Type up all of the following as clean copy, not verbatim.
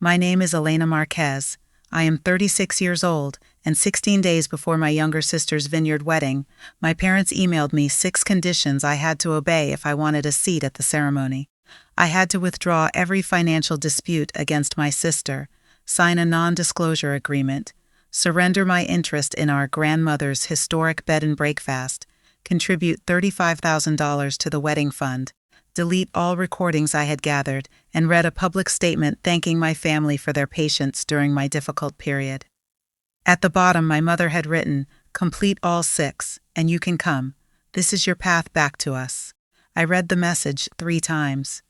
My name is Elena Marquez. I am 36 years old, and 16 days before my younger sister's vineyard wedding, my parents emailed me 6 conditions I had to obey if I wanted a seat at the ceremony. I had to withdraw every financial dispute against my sister, sign a non-disclosure agreement, surrender my interest in our grandmother's historic bed and breakfast, contribute $35,000 to the wedding fund, delete all recordings I had gathered, and read a public statement thanking my family for their patience during my difficult period. At the bottom, my mother had written, "Complete all 6, and you can come. This is your path back to us." I read the message 3 times.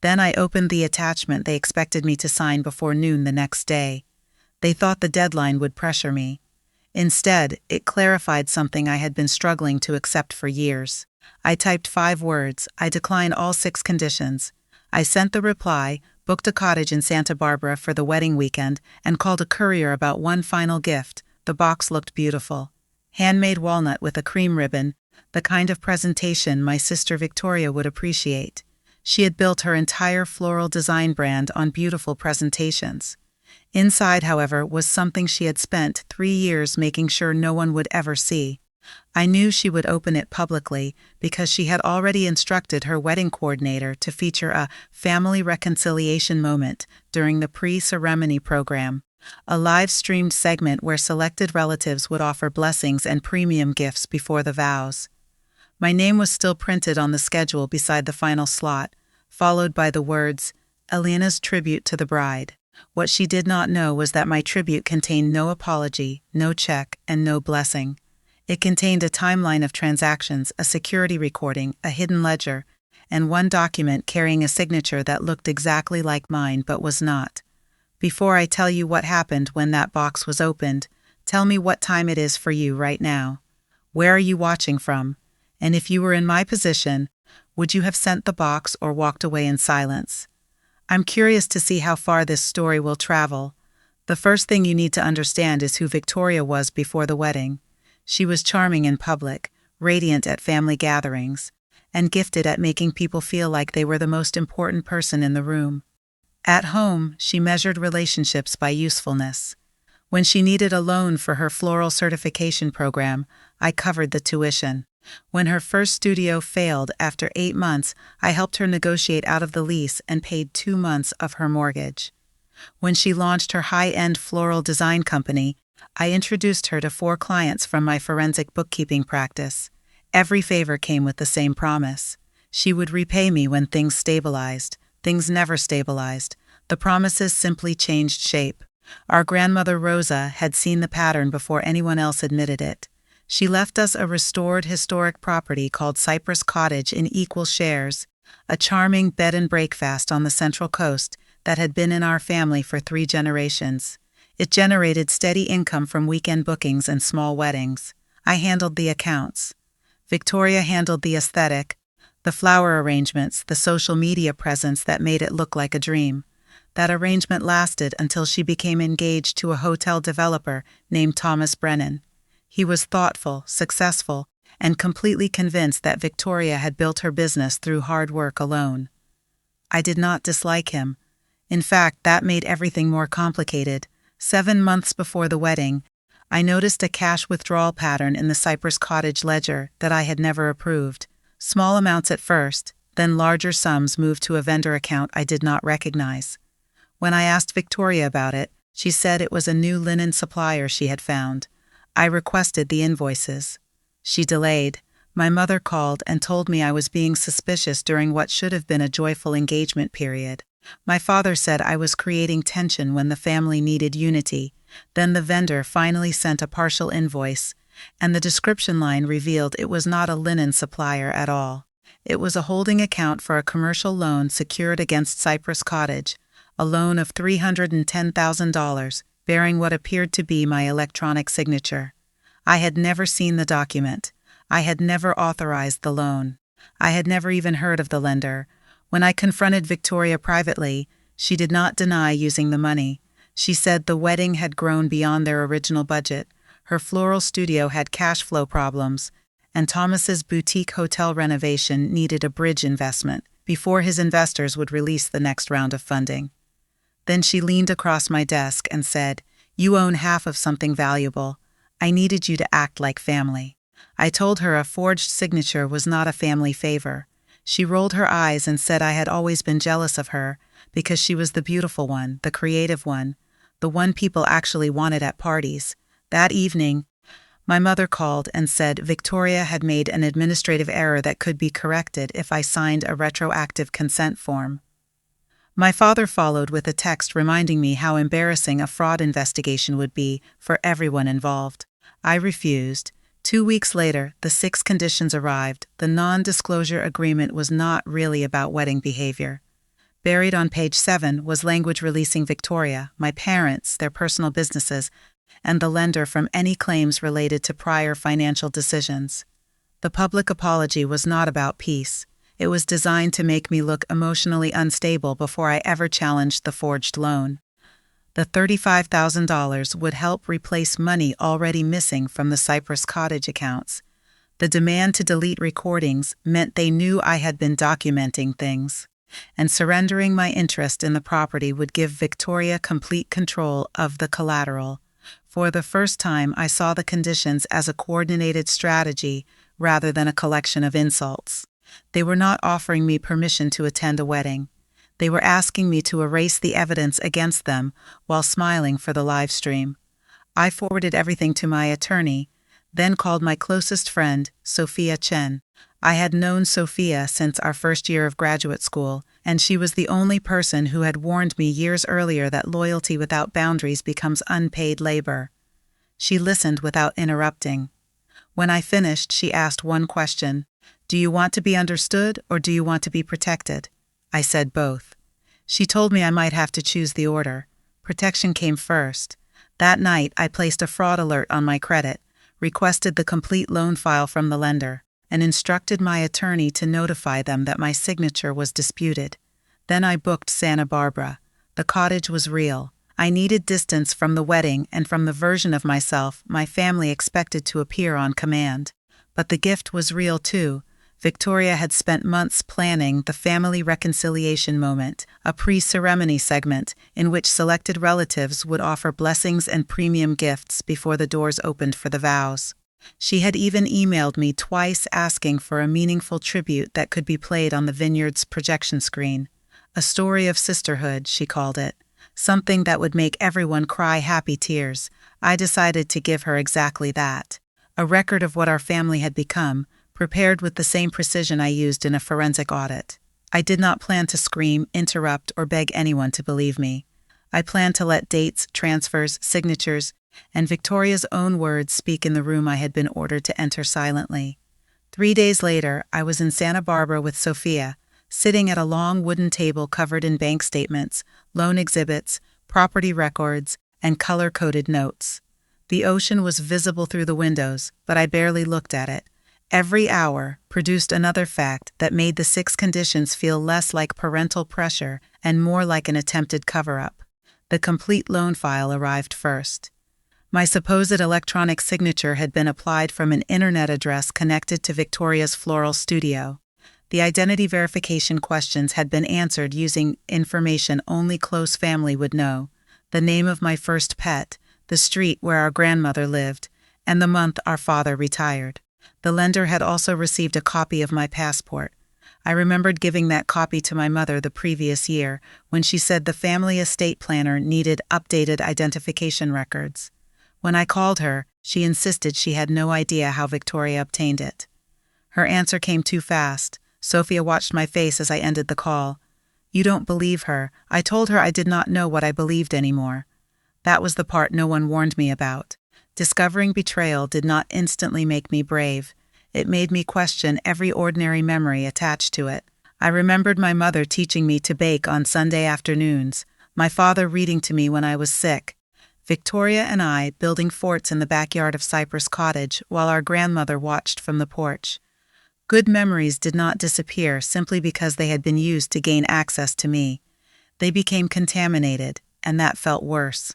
Then I opened the attachment they expected me to sign before noon the next day. They thought the deadline would pressure me. Instead, it clarified something I had been struggling to accept for years. I typed 5 words: I decline all 6 conditions. I sent the reply, booked a cottage in Santa Barbara for the wedding weekend, and called a courier about one final gift. The box looked beautiful. Handmade walnut with a cream ribbon, the kind of presentation my sister Victoria would appreciate. She had built her entire floral design brand on beautiful presentations. Inside, however, was something she had spent 3 years making sure no one would ever see. I knew she would open it publicly because she had already instructed her wedding coordinator to feature a family reconciliation moment during the pre-ceremony program, a live-streamed segment where selected relatives would offer blessings and premium gifts before the vows. My name was still printed on the schedule beside the final slot, followed by the words, "Elena's tribute to the bride." What she did not know was that my tribute contained no apology, no check, and no blessing. It contained a timeline of transactions, a security recording, a hidden ledger, and one document carrying a signature that looked exactly like mine but was not. Before I tell you what happened when that box was opened, tell me what time it is for you right now. Where are you watching from? And if you were in my position, would you have sent the box or walked away in silence? I'm curious to see how far this story will travel. The first thing you need to understand is who Victoria was before the wedding. She was charming in public, radiant at family gatherings, and gifted at making people feel like they were the most important person in the room. At home, she measured relationships by usefulness. When she needed a loan for her floral certification program, I covered the tuition. When her first studio failed after 8 months, I helped her negotiate out of the lease and paid 2 months of her mortgage. When she launched her high-end floral design company, I introduced her to 4 clients from my forensic bookkeeping practice. Every favor came with the same promise. She would repay me when things stabilized. Things never stabilized. The promises simply changed shape. Our grandmother Rosa had seen the pattern before anyone else admitted it. She left us a restored historic property called Cypress Cottage in equal shares, a charming bed and breakfast on the Central Coast that had been in our family for 3 generations. It generated steady income from weekend bookings and small weddings. I handled the accounts. Victoria handled the aesthetic, the flower arrangements, the social media presence that made it look like a dream. That arrangement lasted until she became engaged to a hotel developer named Thomas Brennan. He was thoughtful, successful, and completely convinced that Victoria had built her business through hard work alone. I did not dislike him. In fact, that made everything more complicated. 7 months before the wedding, I noticed a cash withdrawal pattern in the Cypress Cottage ledger that I had never approved. Small amounts at first, then larger sums moved to a vendor account I did not recognize. When I asked Victoria about it, she said it was a new linen supplier she had found. I requested the invoices. She delayed. My mother called and told me I was being suspicious during what should have been a joyful engagement period. My father said I was creating tension when the family needed unity. Then the vendor finally sent a partial invoice, and the description line revealed it was not a linen supplier at all. It was a holding account for a commercial loan secured against Cypress Cottage, a loan of $310,000, bearing what appeared to be my electronic signature. I had never seen the document. I had never authorized the loan. I had never even heard of the lender. When I confronted Victoria privately, she did not deny using the money. She said the wedding had grown beyond their original budget, her floral studio had cash flow problems, and Thomas's boutique hotel renovation needed a bridge investment before his investors would release the next round of funding. Then she leaned across my desk and said, "You own half of something valuable. I needed you to act like family." I told her a forged signature was not a family favor. She rolled her eyes and said I had always been jealous of her because she was the beautiful one, the creative one, the one people actually wanted at parties. That evening, my mother called and said Victoria had made an administrative error that could be corrected if I signed a retroactive consent form. My father followed with a text reminding me how embarrassing a fraud investigation would be for everyone involved. I refused. 2 weeks later, the 6 conditions arrived. The non-disclosure agreement was not really about wedding behavior. Buried on page 7 was language releasing Victoria, my parents, their personal businesses, and the lender from any claims related to prior financial decisions. The public apology was not about peace. It was designed to make me look emotionally unstable before I ever challenged the forged loan. The $35,000 would help replace money already missing from the Cypress Cottage accounts. The demand to delete recordings meant they knew I had been documenting things, and surrendering my interest in the property would give Victoria complete control of the collateral. For the first time, I saw the conditions as a coordinated strategy rather than a collection of insults. They were not offering me permission to attend a wedding. They were asking me to erase the evidence against them while smiling for the live stream. I forwarded everything to my attorney, then called my closest friend, Sophia Chen. I had known Sophia since our first year of graduate school, and she was the only person who had warned me years earlier that loyalty without boundaries becomes unpaid labor. She listened without interrupting. When I finished, she asked one question: "Do you want to be understood or do you want to be protected?" I said both. She told me I might have to choose the order. Protection came first. That night, I placed a fraud alert on my credit, requested the complete loan file from the lender, and instructed my attorney to notify them that my signature was disputed. Then I booked Santa Barbara. The cottage was real. I needed distance from the wedding and from the version of myself my family expected to appear on command. But the gift was real too. Victoria had spent months planning the family reconciliation moment, a pre-ceremony segment in which selected relatives would offer blessings and premium gifts before the doors opened for the vows. She had even emailed me twice asking for a meaningful tribute that could be played on the vineyard's projection screen. A story of sisterhood, she called it. Something that would make everyone cry happy tears. I decided to give her exactly that. A record of what our family had become, prepared with the same precision I used in a forensic audit. I did not plan to scream, interrupt, or beg anyone to believe me. I planned to let dates, transfers, signatures, and Victoria's own words speak in the room I had been ordered to enter silently. 3 days later, I was in Santa Barbara with Sophia, sitting at a long wooden table covered in bank statements, loan exhibits, property records, and color-coded notes. The ocean was visible through the windows, but I barely looked at it. Every hour produced another fact that made the 6 conditions feel less like parental pressure and more like an attempted cover-up. The complete loan file arrived first. My supposed electronic signature had been applied from an internet address connected to Victoria's floral studio. The identity verification questions had been answered using information only close family would know: the name of my first pet, the street where our grandmother lived, and the month our father retired. The lender had also received a copy of my passport. I remembered giving that copy to my mother the previous year when she said the family estate planner needed updated identification records. When I called her, she insisted she had no idea how Victoria obtained it. Her answer came too fast. Sophia watched my face as I ended the call. "You don't believe her. I told her I did not know what I believed anymore." That was the part no one warned me about. Discovering betrayal did not instantly make me brave. It made me question every ordinary memory attached to it. I remembered my mother teaching me to bake on Sunday afternoons, my father reading to me when I was sick, Victoria and I building forts in the backyard of Cypress Cottage while our grandmother watched from the porch. Good memories did not disappear simply because they had been used to gain access to me. They became contaminated, and that felt worse.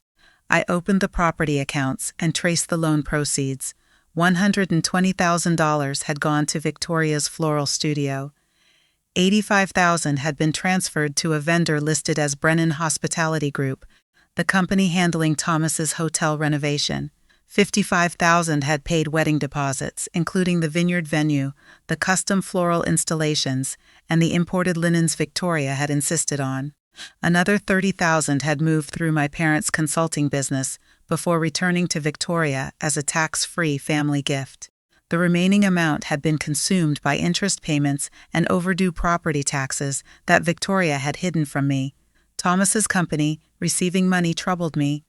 I opened the property accounts and traced the loan proceeds. $120,000 had gone to Victoria's floral studio. $85,000 had been transferred to a vendor listed as Brennan Hospitality Group, the company handling Thomas's hotel renovation. $55,000 had paid wedding deposits, including the vineyard venue, the custom floral installations, and the imported linens Victoria had insisted on. Another $30,000 had moved through my parents' consulting business before returning to Victoria as a tax-free family gift. The remaining amount had been consumed by interest payments and overdue property taxes that Victoria had hidden from me. Thomas's company receiving money troubled me,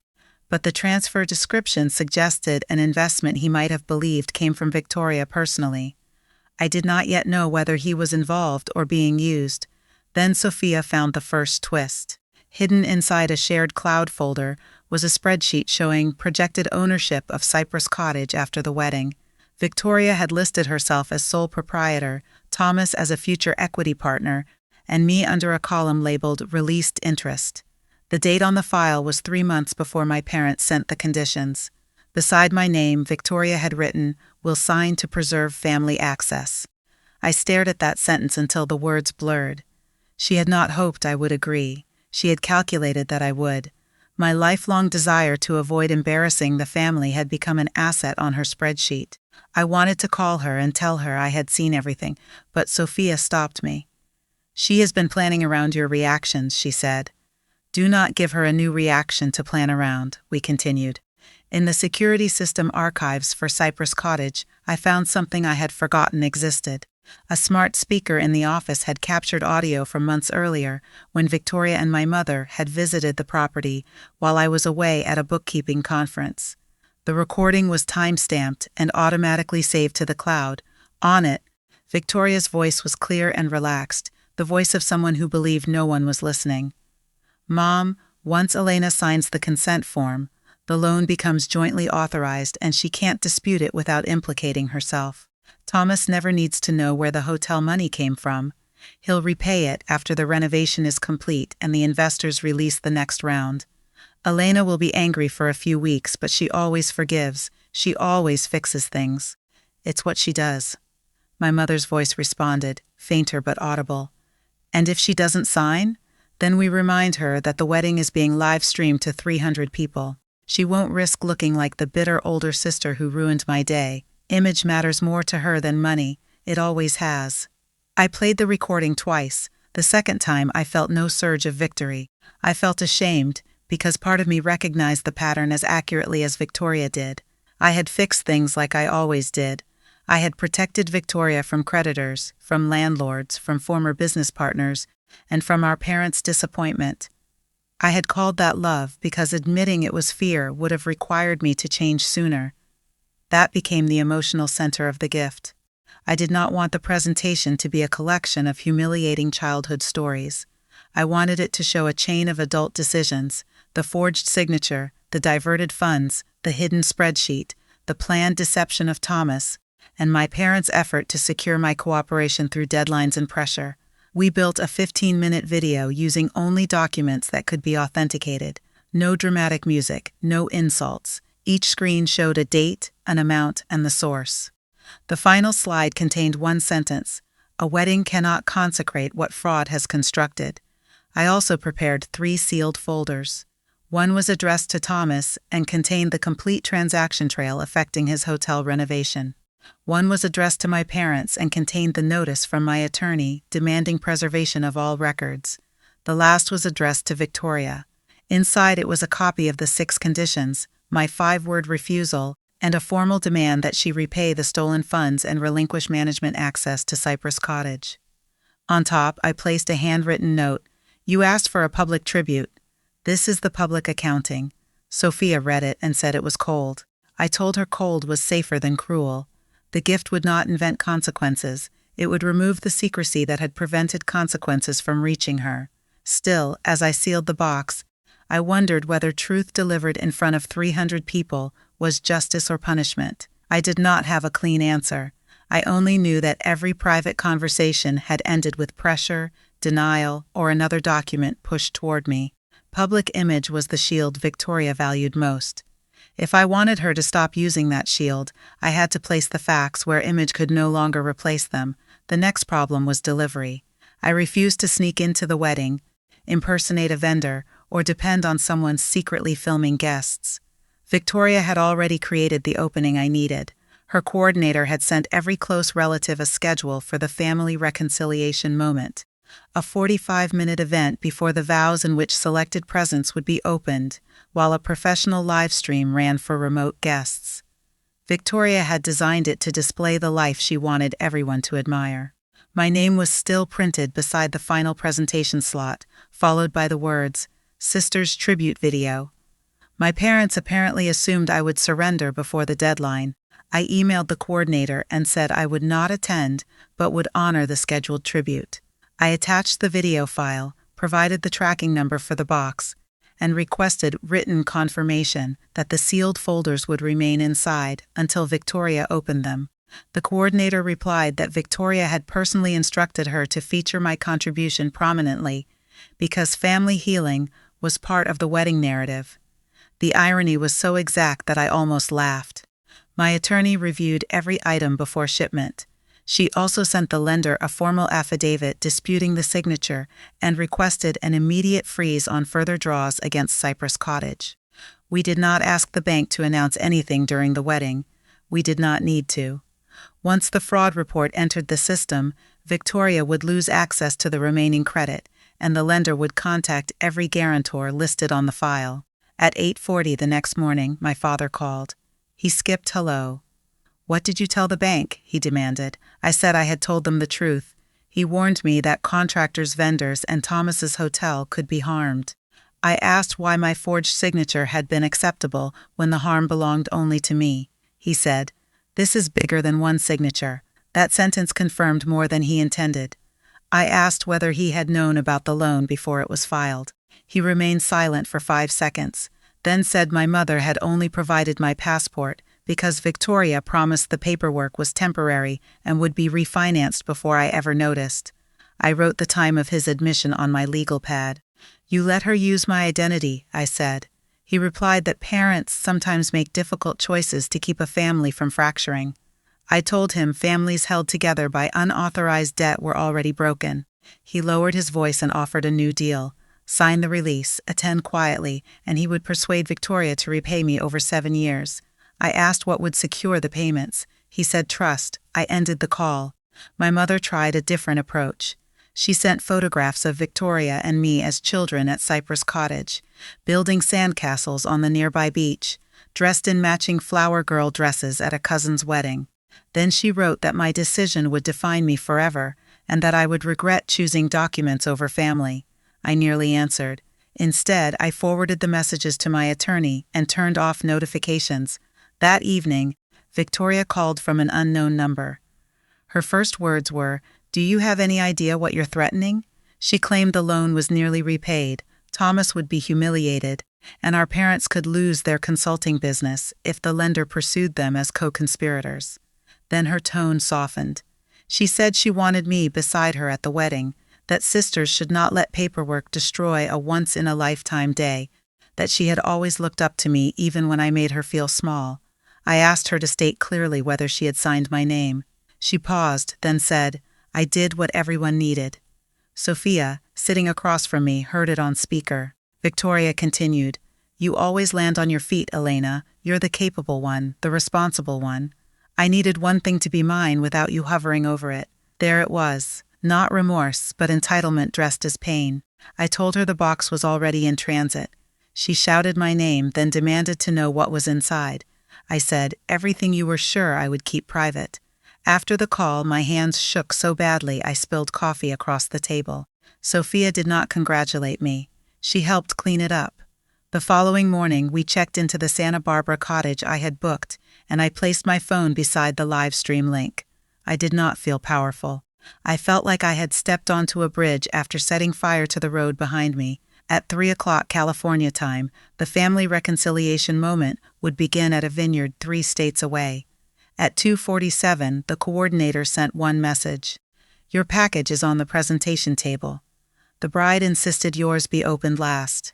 but the transfer description suggested an investment he might have believed came from Victoria personally. I did not yet know whether he was involved or being used. Then Sophia found the first twist. Hidden inside a shared cloud folder was a spreadsheet showing projected ownership of Cypress Cottage after the wedding. Victoria had listed herself as sole proprietor, Thomas as a future equity partner, and me under a column labeled Released Interest. The date on the file was 3 months before my parents sent the conditions. Beside my name, Victoria had written, "Will sign to preserve family access." I stared at that sentence until the words blurred. She had not hoped I would agree. She had calculated that I would. My lifelong desire to avoid embarrassing the family had become an asset on her spreadsheet. I wanted to call her and tell her I had seen everything, but Sophia stopped me. "She has been planning around your reactions," she said. "Do not give her a new reaction to plan around," we continued. In the security system archives for Cypress Cottage, I found something I had forgotten existed. A smart speaker in the office had captured audio from months earlier when Victoria and my mother had visited the property while I was away at a bookkeeping conference. The recording was time-stamped and automatically saved to the cloud. On it, Victoria's voice was clear and relaxed, the voice of someone who believed no one was listening. "Mom, once Elena signs the consent form, the loan becomes jointly authorized and she can't dispute it without implicating herself. Thomas never needs to know where the hotel money came from. He'll repay it after the renovation is complete and the investors release the next round. Elena will be angry for a few weeks, but she always forgives. She always fixes things. It's what she does." My mother's voice responded, fainter but audible. "And if she doesn't sign? Then we remind her that the wedding is being live-streamed to 300 people. She won't risk looking like the bitter older sister who ruined my day. Image matters more to her than money. It always has." I played the recording twice. The second time I felt no surge of victory. I felt ashamed, because part of me recognized the pattern as accurately as Victoria did. I had fixed things like I always did. I had protected Victoria from creditors, from landlords, from former business partners, and from our parents' disappointment. I had called that love because admitting it was fear would have required me to change sooner. That became the emotional center of the gift. I did not want the presentation to be a collection of humiliating childhood stories. I wanted it to show a chain of adult decisions, the forged signature, the diverted funds, the hidden spreadsheet, the planned deception of Thomas, and my parents' effort to secure my cooperation through deadlines and pressure. We built a 15-minute video using only documents that could be authenticated. No dramatic music, no insults. Each screen showed a date, an amount, and the source. The final slide contained one sentence: "A wedding cannot consecrate what fraud has constructed." I also prepared 3 sealed folders. One was addressed to Thomas and contained the complete transaction trail affecting his hotel renovation. One was addressed to my parents and contained the notice from my attorney demanding preservation of all records. The last was addressed to Victoria. Inside it was a copy of the 6 conditions, my 5-word refusal, and a formal demand that she repay the stolen funds and relinquish management access to Cypress Cottage. On top, I placed a handwritten note: "You asked for a public tribute. This is the public accounting." Sophia read it and said it was cold. I told her cold was safer than cruel. The gift would not invent consequences. It would remove the secrecy that had prevented consequences from reaching her. Still, as I sealed the box, I wondered whether truth delivered in front of 300 people was justice or punishment. I did not have a clean answer. I only knew that every private conversation had ended with pressure, denial, or another document pushed toward me. Public image was the shield Victoria valued most. If I wanted her to stop using that shield, I had to place the facts where image could no longer replace them. The next problem was delivery. I refused to sneak into the wedding, impersonate a vendor, or depend on someone secretly filming guests. Victoria had already created the opening I needed. Her coordinator had sent every close relative a schedule for the family reconciliation moment, a 45-minute event before the vows in which selected presents would be opened, while a professional live stream ran for remote guests. Victoria had designed it to display the life she wanted everyone to admire. My name was still printed beside the final presentation slot, followed by the words, "Sisters Tribute Video." My parents apparently assumed I would surrender before the deadline. I emailed the coordinator and said I would not attend, but would honor the scheduled tribute. I attached the video file, provided the tracking number for the box, and requested written confirmation that the sealed folders would remain inside until Victoria opened them. The coordinator replied that Victoria had personally instructed her to feature my contribution prominently because family healing was part of the wedding narrative. The irony was so exact that I almost laughed. My attorney reviewed every item before shipment. She also sent the lender a formal affidavit disputing the signature and requested an immediate freeze on further draws against Cypress Cottage. We did not ask the bank to announce anything during the wedding. We did not need to. Once the fraud report entered the system, Victoria would lose access to the remaining credit, and the lender would contact every guarantor listed on the file. At 8:40 the next morning, my father called. He skipped hello. "What did you tell the bank?" he demanded. I said I had told them the truth. He warned me that contractors, vendors, and Thomas's hotel could be harmed. I asked why my forged signature had been acceptable when the harm belonged only to me. He said, "This is bigger than one signature." That sentence confirmed more than he intended. I asked whether he had known about the loan before it was filed. He remained silent for 5 seconds, then said my mother had only provided my passport because Victoria promised the paperwork was temporary and would be refinanced before I ever noticed. I wrote the time of his admission on my legal pad. "You let her use my identity," I said. He replied that parents sometimes make difficult choices to keep a family from fracturing. I told him families held together by unauthorized debt were already broken. He lowered his voice and offered a new deal. Sign the release, attend quietly, and he would persuade Victoria to repay me over 7 years. I asked what would secure the payments. He said trust. I ended the call. My mother tried a different approach. She sent photographs of Victoria and me as children at Cypress Cottage, building sandcastles on the nearby beach, dressed in matching flower girl dresses at a cousin's wedding. Then she wrote that my decision would define me forever, and that I would regret choosing documents over family. I nearly answered. Instead, I forwarded the messages to my attorney and turned off notifications. That evening, Victoria called from an unknown number. Her first words were, "Do you have any idea what you're threatening?" She claimed the loan was nearly repaid, Thomas would be humiliated, and our parents could lose their consulting business if the lender pursued them as co-conspirators. Then her tone softened. She said she wanted me beside her at the wedding, that sisters should not let paperwork destroy a once-in-a-lifetime day, that she had always looked up to me even when I made her feel small. I asked her to state clearly whether she had signed my name. She paused, then said, "I did what everyone needed." Sophia, sitting across from me, heard it on speaker. Victoria continued, "You always land on your feet, Elena. You're the capable one, the responsible one. I needed one thing to be mine without you hovering over it. There it was. Not remorse, but entitlement dressed as pain." I told her the box was already in transit. She shouted my name, then demanded to know what was inside. I said, "Everything you were sure I would keep private." After the call, my hands shook so badly I spilled coffee across the table. Sophia did not congratulate me. She helped clean it up. The following morning, we checked into the Santa Barbara cottage I had booked, and I placed my phone beside the live stream link. I did not feel powerful. I felt like I had stepped onto a bridge after setting fire to the road behind me. At 3 o'clock California time, the family reconciliation moment would begin at a vineyard 3 states away. At 2:47, the coordinator sent one message. "Your package is on the presentation table. The bride insisted yours be opened last."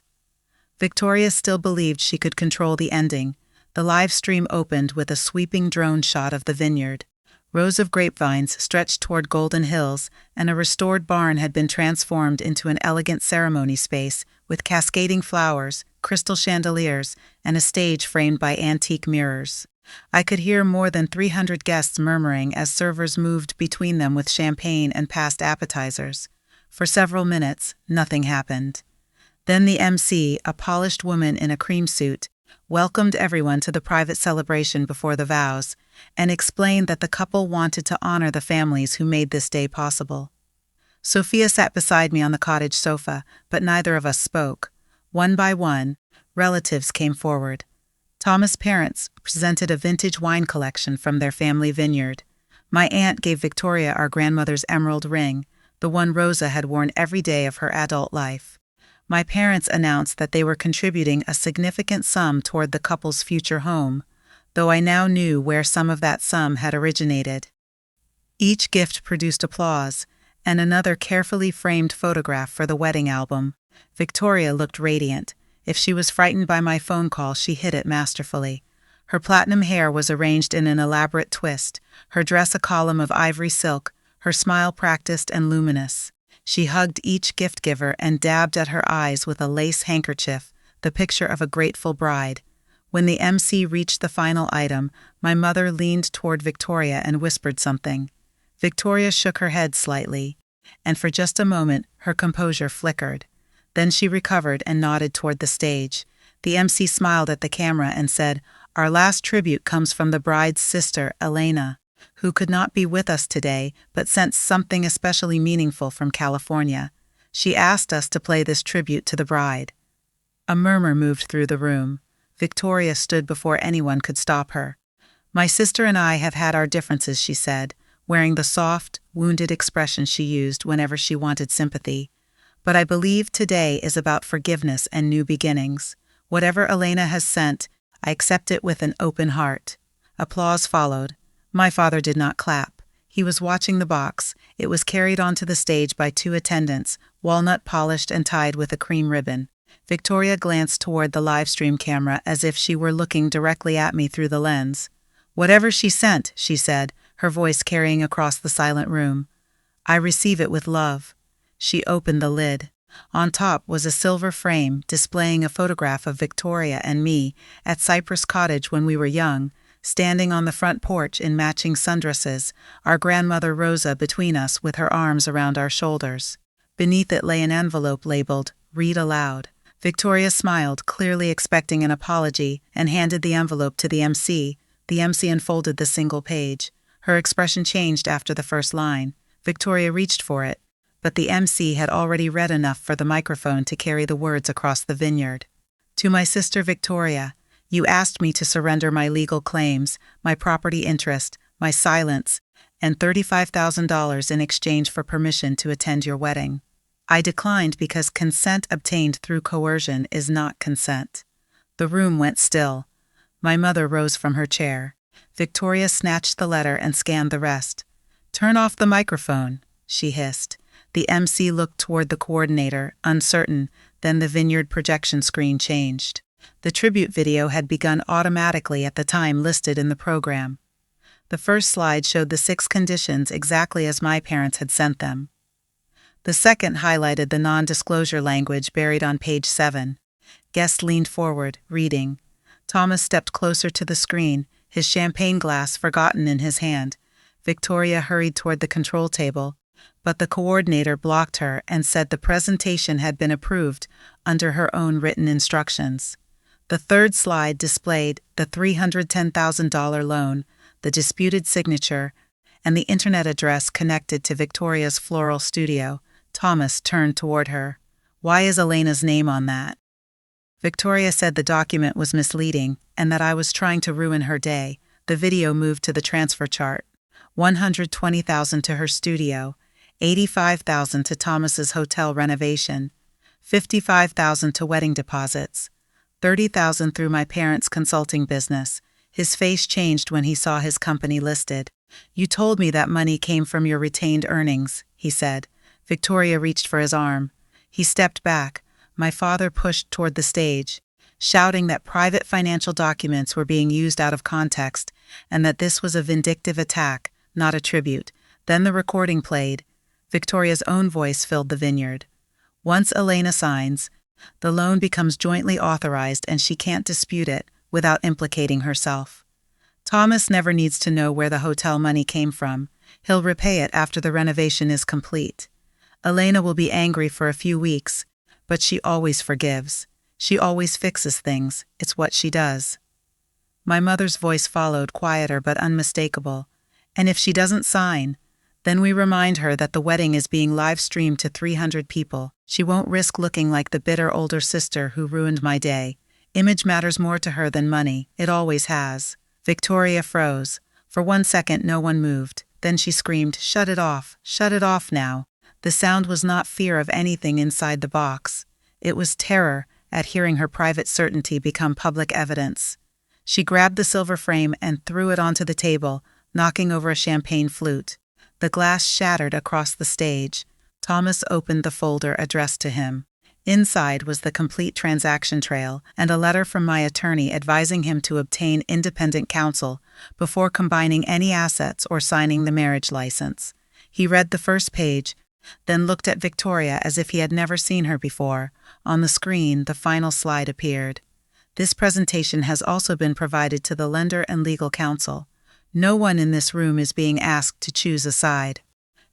Victoria still believed she could control the ending. The live stream opened with a sweeping drone shot of the vineyard. Rows of grapevines stretched toward golden hills, and a restored barn had been transformed into an elegant ceremony space with cascading flowers, crystal chandeliers, and a stage framed by antique mirrors. I could hear more than 300 guests murmuring as servers moved between them with champagne and passed appetizers. For several minutes, nothing happened. Then the MC, a polished woman in a cream suit, welcomed everyone to the private celebration before the vows, and explained that the couple wanted to honor the families who made this day possible. Sophia sat beside me on the cottage sofa, but neither of us spoke. One by one, relatives came forward. Thomas' parents presented a vintage wine collection from their family vineyard. My aunt gave Victoria our grandmother's emerald ring, the one Rosa had worn every day of her adult life. My parents announced that they were contributing a significant sum toward the couple's future home, though I now knew where some of that sum had originated. Each gift produced applause, and another carefully framed photograph for the wedding album. Victoria looked radiant. If she was frightened by my phone call, she hid it masterfully. Her platinum hair was arranged in an elaborate twist, her dress a column of ivory silk, her smile practiced and luminous. She hugged each gift-giver and dabbed at her eyes with a lace handkerchief, the picture of a grateful bride. When the MC reached the final item, my mother leaned toward Victoria and whispered something. Victoria shook her head slightly, and for just a moment her composure flickered. Then she recovered and nodded toward the stage. The MC smiled at the camera and said, "Our last tribute comes from the bride's sister, Elena, who could not be with us today but sent something especially meaningful from California. She asked us to play this tribute to the bride." A murmur moved through the room. Victoria stood before anyone could stop her. "My sister and I have had our differences," she said, wearing the soft, wounded expression she used whenever she wanted sympathy. "But I believe today is about forgiveness and new beginnings. Whatever Elena has sent, I accept it with an open heart." Applause followed. My father did not clap. He was watching the box. It was carried onto the stage by two attendants, walnut polished and tied with a cream ribbon. Victoria glanced toward the live stream camera as if she were looking directly at me through the lens. "Whatever she sent," she said, her voice carrying across the silent room, "I receive it with love." She opened the lid. On top was a silver frame displaying a photograph of Victoria and me at Cypress Cottage when we were young, standing on the front porch in matching sundresses, our grandmother Rosa between us with her arms around our shoulders. Beneath it lay an envelope labeled, "Read Aloud." Victoria smiled, clearly expecting an apology, and handed the envelope to the MC. The MC unfolded the single page. Her expression changed after the first line. Victoria reached for it, but the MC had already read enough for the microphone to carry the words across the vineyard. "To my sister Victoria, you asked me to surrender my legal claims, my property interest, my silence, and $35,000 in exchange for permission to attend your wedding. I declined because consent obtained through coercion is not consent." The room went still. My mother rose from her chair. Victoria snatched the letter and scanned the rest. "Turn off the microphone," she hissed. The MC looked toward the coordinator, uncertain, then the vineyard projection screen changed. The tribute video had begun automatically at the time listed in the program. The first slide showed the 6 conditions exactly as my parents had sent them. The second highlighted the non-disclosure language buried on page 7. Guests leaned forward, reading. Thomas stepped closer to the screen, his champagne glass forgotten in his hand. Victoria hurried toward the control table, but the coordinator blocked her and said the presentation had been approved under her own written instructions. The third slide displayed the $310,000 loan, the disputed signature, and the internet address connected to Victoria's floral studio. Thomas turned toward her. "Why is Elena's name on that?" Victoria said the document was misleading and that I was trying to ruin her day. The video moved to the transfer chart. $120,000 to her studio, $85,000 to Thomas's hotel renovation, $55,000 to wedding deposits, $30,000 through my parents' consulting business. His face changed when he saw his company listed. "You told me that money came from your retained earnings," he said. Victoria reached for his arm. He stepped back. My father pushed toward the stage, shouting that private financial documents were being used out of context and that this was a vindictive attack, not a tribute. Then the recording played. Victoria's own voice filled the vineyard. Once Elena signs, the loan becomes jointly authorized and she can't dispute it without implicating herself. Thomas never needs to know where the hotel money came from. He'll repay it after the renovation is complete. Elena will be angry for a few weeks, but she always forgives. She always fixes things. It's what she does. My mother's voice followed, quieter but unmistakable. And if she doesn't sign, then we remind her that the wedding is being live-streamed to 300 people. She won't risk looking like the bitter older sister who ruined my day. Image matters more to her than money. It always has. Victoria froze. For 1 second no one moved. Then she screamed, "Shut it off! Shut it off now!" The sound was not fear of anything inside the box. It was terror at hearing her private certainty become public evidence. She grabbed the silver frame and threw it onto the table, knocking over a champagne flute. The glass shattered across the stage. Thomas opened the folder addressed to him. Inside was the complete transaction trail and a letter from my attorney advising him to obtain independent counsel before combining any assets or signing the marriage license. He read the first page, then looked at Victoria as if he had never seen her before. On the screen, the final slide appeared. This presentation has also been provided to the lender and legal counsel. No one in this room is being asked to choose a side.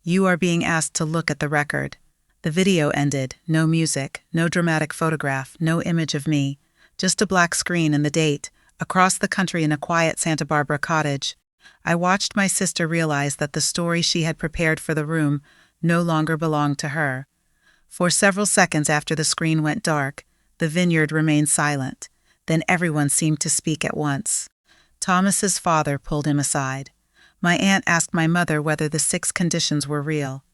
You are being asked to look at the record. The video ended. No music, no dramatic photograph, no image of me. Just a black screen and the date. Across the country in a quiet Santa Barbara cottage. I watched my sister realize that the story she had prepared for the room no longer belonged to her. For several seconds after the screen went dark, the vineyard remained silent. Then everyone seemed to speak at once. Thomas's father pulled him aside. My aunt asked my mother whether the 6 conditions were real.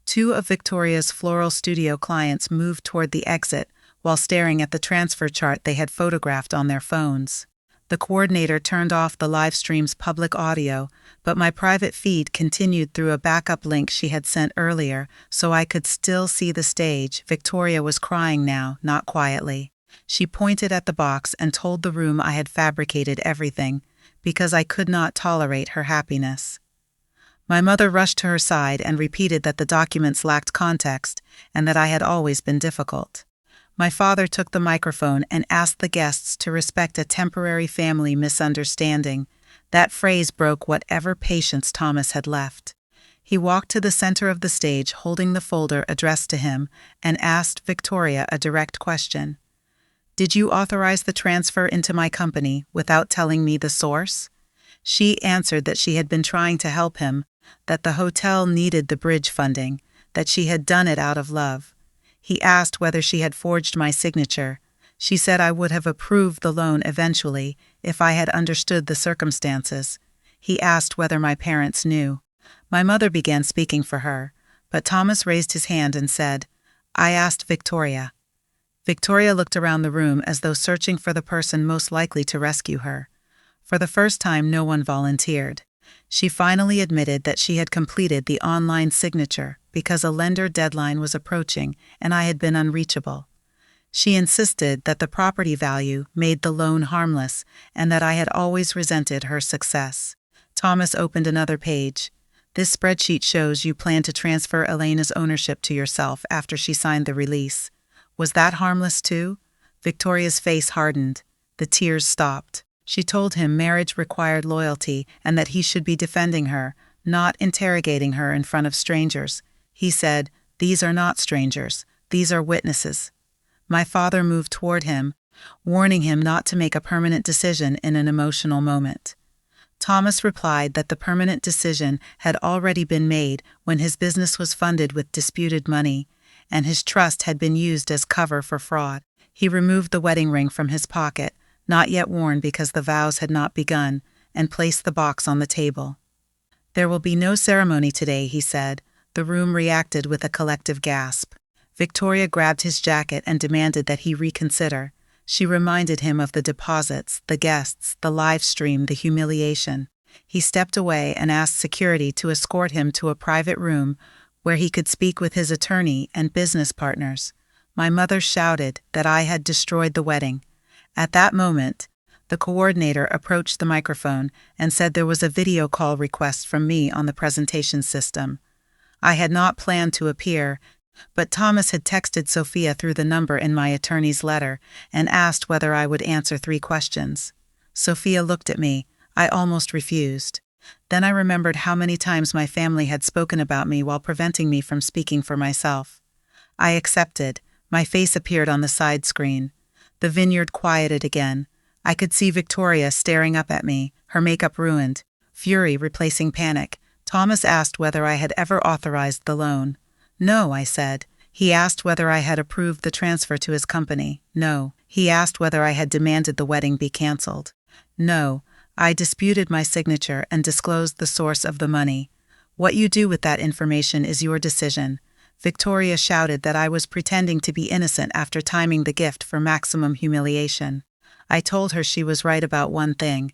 2 of Victoria's floral studio clients moved toward the exit while staring at the transfer chart they had photographed on their phones. The coordinator turned off the live stream's public audio, but my private feed continued through a backup link she had sent earlier, so I could still see the stage. Victoria was crying now, not quietly. She pointed at the box and told the room I had fabricated everything, because I could not tolerate her happiness. My mother rushed to her side and repeated that the documents lacked context and that I had always been difficult. My father took the microphone and asked the guests to respect a temporary family misunderstanding. That phrase broke whatever patience Thomas had left. He walked to the center of the stage holding the folder addressed to him and asked Victoria a direct question. "Did you authorize the transfer into my company without telling me the source?" She answered that she had been trying to help him, that the hotel needed the bridge funding, that she had done it out of love. He asked whether she had forged my signature. She said I would have approved the loan eventually if I had understood the circumstances. He asked whether my parents knew. My mother began speaking for her, but Thomas raised his hand and said, "I asked Victoria." Victoria looked around the room as though searching for the person most likely to rescue her. For the first time, no one volunteered. She finally admitted that she had completed the online signature because a lender deadline was approaching and I had been unreachable. She insisted that the property value made the loan harmless and that I had always resented her success. Thomas opened another page. "This spreadsheet shows you plan to transfer Elena's ownership to yourself after she signed the release. Was that harmless too?" Victoria's face hardened. The tears stopped. She told him marriage required loyalty and that he should be defending her, not interrogating her in front of strangers. He said, "These are not strangers. These are witnesses." My father moved toward him, warning him not to make a permanent decision in an emotional moment. Thomas replied that the permanent decision had already been made when his business was funded with disputed money, and his trust had been used as cover for fraud. He removed the wedding ring from his pocket, not yet worn because the vows had not begun, and placed the box on the table. "There will be no ceremony today," he said. The room reacted with a collective gasp. Victoria grabbed his jacket and demanded that he reconsider. She reminded him of the deposits, the guests, the live stream, the humiliation. He stepped away and asked security to escort him to a private room where he could speak with his attorney and business partners. My mother shouted that I had destroyed the wedding. At that moment, The coordinator approached the microphone and said there was a video call request from me on the presentation system. I had not planned to appear, but Thomas had texted Sophia through the number in my attorney's letter and asked whether I would answer 3 questions. Sophia looked at me. I almost refused. Then I remembered how many times my family had spoken about me while preventing me from speaking for myself. I accepted. My face appeared on the side screen. The vineyard quieted again. I could see Victoria staring up at me, her makeup ruined, fury replacing panic. Thomas asked whether I had ever authorized the loan. No, I said. He asked whether I had approved the transfer to his company. No. He asked whether I had demanded the wedding be canceled. No. I disputed my signature and disclosed the source of the money. What you do with that information is your decision. Victoria shouted that I was pretending to be innocent after timing the gift for maximum humiliation. I told her she was right about one thing.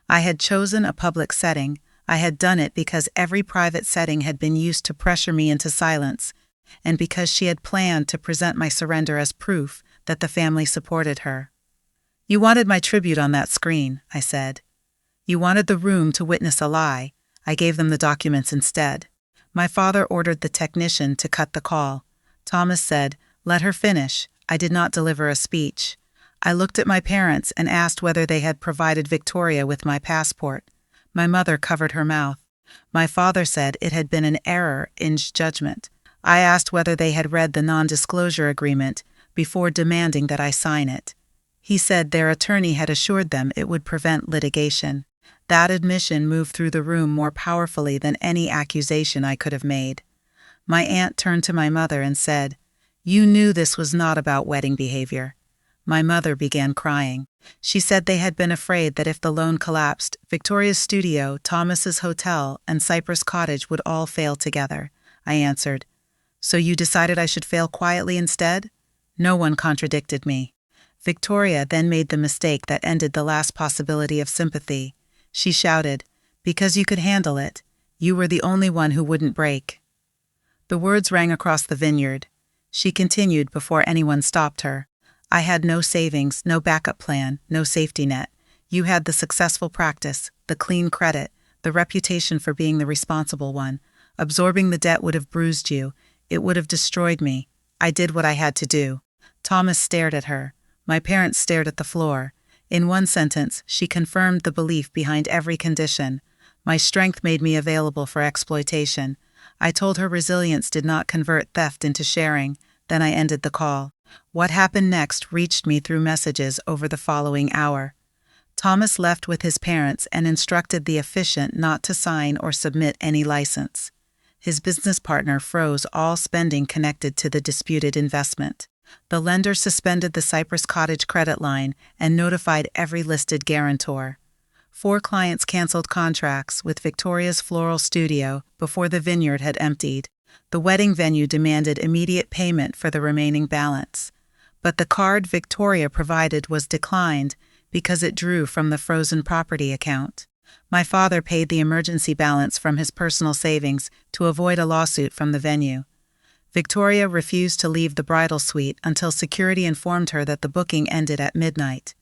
I had chosen a public setting. I had done it because every private setting had been used to pressure me into silence, and because she had planned to present my surrender as proof that the family supported her. You wanted my tribute on that screen, I said. You wanted the room to witness a lie. I gave them the documents instead. My father ordered the technician to cut the call. Thomas said, "Let her finish." I did not deliver a speech. I looked at my parents and asked whether they had provided Victoria with my passport. My mother covered her mouth. My father said it had been an error in judgment. I asked whether they had read the non-disclosure agreement before demanding that I sign it. He said their attorney had assured them it would prevent litigation. That admission moved through the room more powerfully than any accusation I could have made. My aunt turned to my mother and said, "You knew this was not about wedding behavior." My mother began crying. She said they had been afraid that if the loan collapsed, Victoria's studio, Thomas's hotel, and Cypress Cottage would all fail together. I answered, "So you decided I should fail quietly instead?" No one contradicted me. Victoria then made the mistake that ended the last possibility of sympathy. She shouted, "Because you could handle it. You were the only one who wouldn't break." The words rang across the vineyard. She continued before anyone stopped her. I had no savings, no backup plan, no safety net. You had the successful practice, the clean credit, the reputation for being the responsible one. Absorbing the debt would have bruised you. It would have destroyed me. I did what I had to do. Thomas stared at her. My parents stared at the floor. In one sentence, she confirmed the belief behind every condition. My strength made me available for exploitation. I told her resilience did not convert theft into sharing. Then I ended the call. What happened next reached me through messages over the following hour. Thomas left with his parents and instructed the officiant not to sign or submit any license. His business partner froze all spending connected to the disputed investment. The lender suspended the Cypress Cottage credit line and notified every listed guarantor. 4 clients canceled contracts with Victoria's floral studio before the vineyard had emptied. The wedding venue demanded immediate payment for the remaining balance. But the card Victoria provided was declined because it drew from the frozen property account. My father paid the emergency balance from his personal savings to avoid a lawsuit from the venue. Victoria refused to leave the bridal suite until security informed her that the booking ended at midnight.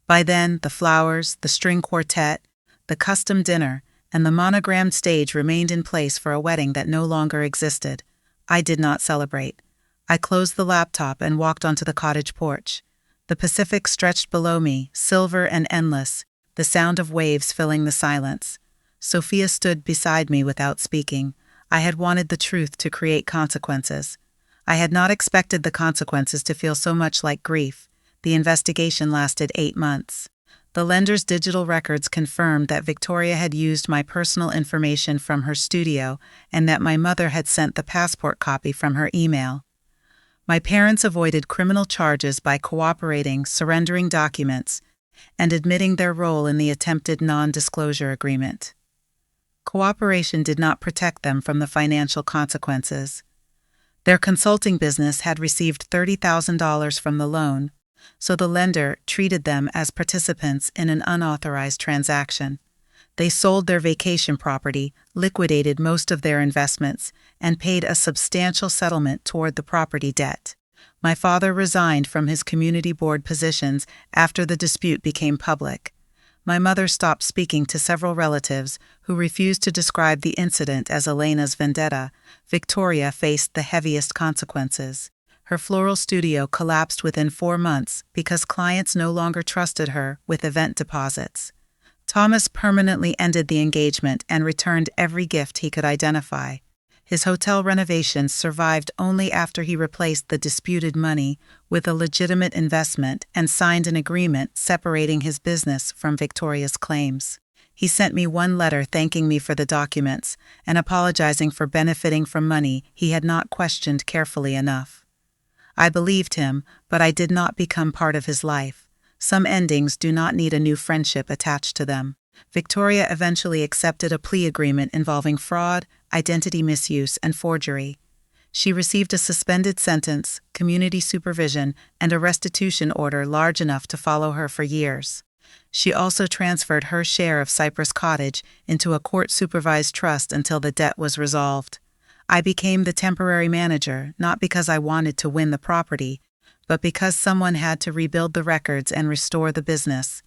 By then, the flowers, the string quartet, the custom dinner, and the monogrammed stage remained in place for a wedding that no longer existed. I did not celebrate. I closed the laptop and walked onto the cottage porch. The Pacific stretched below me, silver and endless, the sound of waves filling the silence. Sophia stood beside me without speaking. I had wanted the truth to create consequences. I had not expected the consequences to feel so much like grief. The investigation lasted 8 months. The lender's digital records confirmed that Victoria had used my personal information from her studio and that my mother had sent the passport copy from her email. My parents avoided criminal charges by cooperating, surrendering documents, and admitting their role in the attempted non-disclosure agreement. Cooperation did not protect them from the financial consequences. Their consulting business had received $30,000 from the loan, so the lender treated them as participants in an unauthorized transaction. They sold their vacation property, liquidated most of their investments, and paid a substantial settlement toward the property debt. My father resigned from his community board positions after the dispute became public. My mother stopped speaking to several relatives who refused to describe the incident as Elena's vendetta. Victoria faced the heaviest consequences. Her floral studio collapsed within 4 months because clients no longer trusted her with event deposits. Thomas permanently ended the engagement and returned every gift he could identify. His hotel renovations survived only after he replaced the disputed money with a legitimate investment and signed an agreement separating his business from Victoria's claims. He sent me one letter thanking me for the documents and apologizing for benefiting from money he had not questioned carefully enough. I believed him, but I did not become part of his life. Some endings do not need a new friendship attached to them. Victoria eventually accepted a plea agreement involving fraud, identity misuse, and forgery. She received a suspended sentence, community supervision, and a restitution order large enough to follow her for years. She also transferred her share of Cypress Cottage into a court-supervised trust until the debt was resolved. I became the temporary manager, not because I wanted to win the property, but because someone had to rebuild the records and restore the business.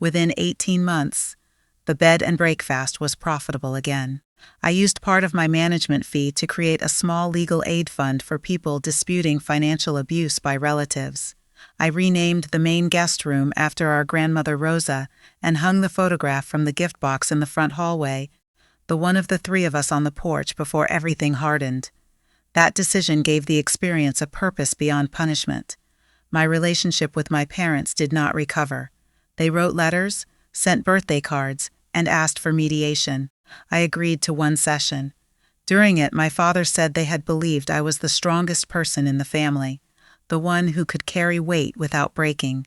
Within 18 months, the bed and breakfast was profitable again. I used part of my management fee to create a small legal aid fund for people disputing financial abuse by relatives. I renamed the main guest room after our grandmother Rosa and hung the photograph from the gift box in the front hallway, the one of the three of us on the porch before everything hardened. That decision gave the experience a purpose beyond punishment. My relationship with my parents did not recover. They wrote letters, sent birthday cards, and asked for mediation. I agreed to one session. During it, my father said they had believed I was the strongest person in the family, the one who could carry weight without breaking.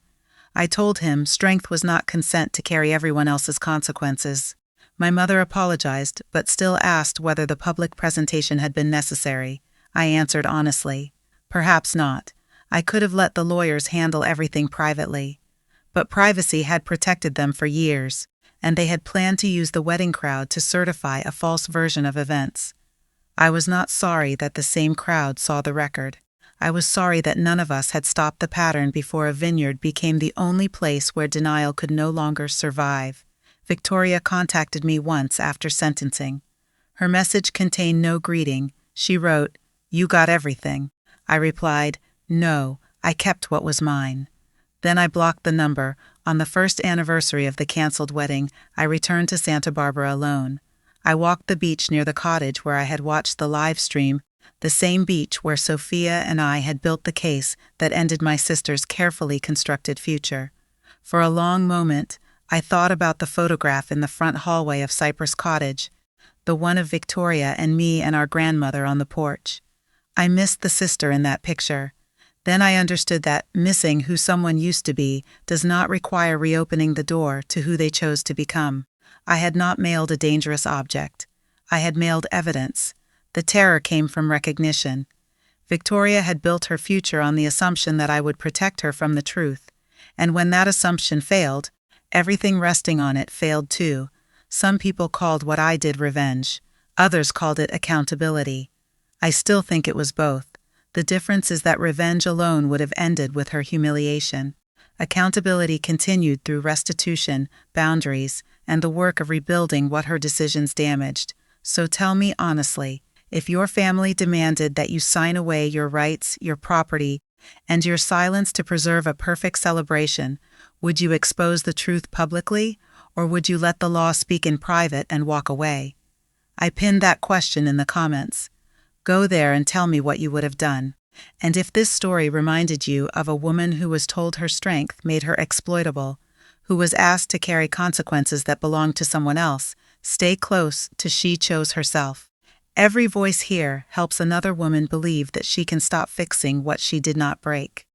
I told him strength was not consent to carry everyone else's consequences. My mother apologized, but still asked whether the public presentation had been necessary. I answered honestly, perhaps not. I could have let the lawyers handle everything privately. But privacy had protected them for years, and they had planned to use the wedding crowd to certify a false version of events. I was not sorry that the same crowd saw the record. I was sorry that none of us had stopped the pattern before a vineyard became the only place where denial could no longer survive. Victoria contacted me once after sentencing. Her message contained no greeting. She wrote, "You got everything." I replied, "No, I kept what was mine." Then I blocked the number. On the first anniversary of the canceled wedding, I returned to Santa Barbara alone. I walked the beach near the cottage where I had watched the live stream, the same beach where Sophia and I had built the case that ended my sister's carefully constructed future. For a long moment, I thought about the photograph in the front hallway of Cypress Cottage, the one of Victoria and me and our grandmother on the porch. I missed the sister in that picture. Then I understood that missing who someone used to be does not require reopening the door to who they chose to become. I had not mailed a dangerous object. I had mailed evidence. The terror came from recognition. Victoria had built her future on the assumption that I would protect her from the truth. And when that assumption failed, everything resting on it failed too. Some people called what I did revenge. Others called it accountability. I still think it was both. The difference is that revenge alone would have ended with her humiliation. Accountability continued through restitution, boundaries, and the work of rebuilding what her decisions damaged. So tell me honestly, if your family demanded that you sign away your rights, your property, and your silence to preserve a perfect celebration, would you expose the truth publicly, or would you let the law speak in private and walk away? I pinned that question in the comments. Go there and tell me what you would have done. And if this story reminded you of a woman who was told her strength made her exploitable, who was asked to carry consequences that belonged to someone else, stay close to She Chose Herself. Every voice here helps another woman believe that she can stop fixing what she did not break.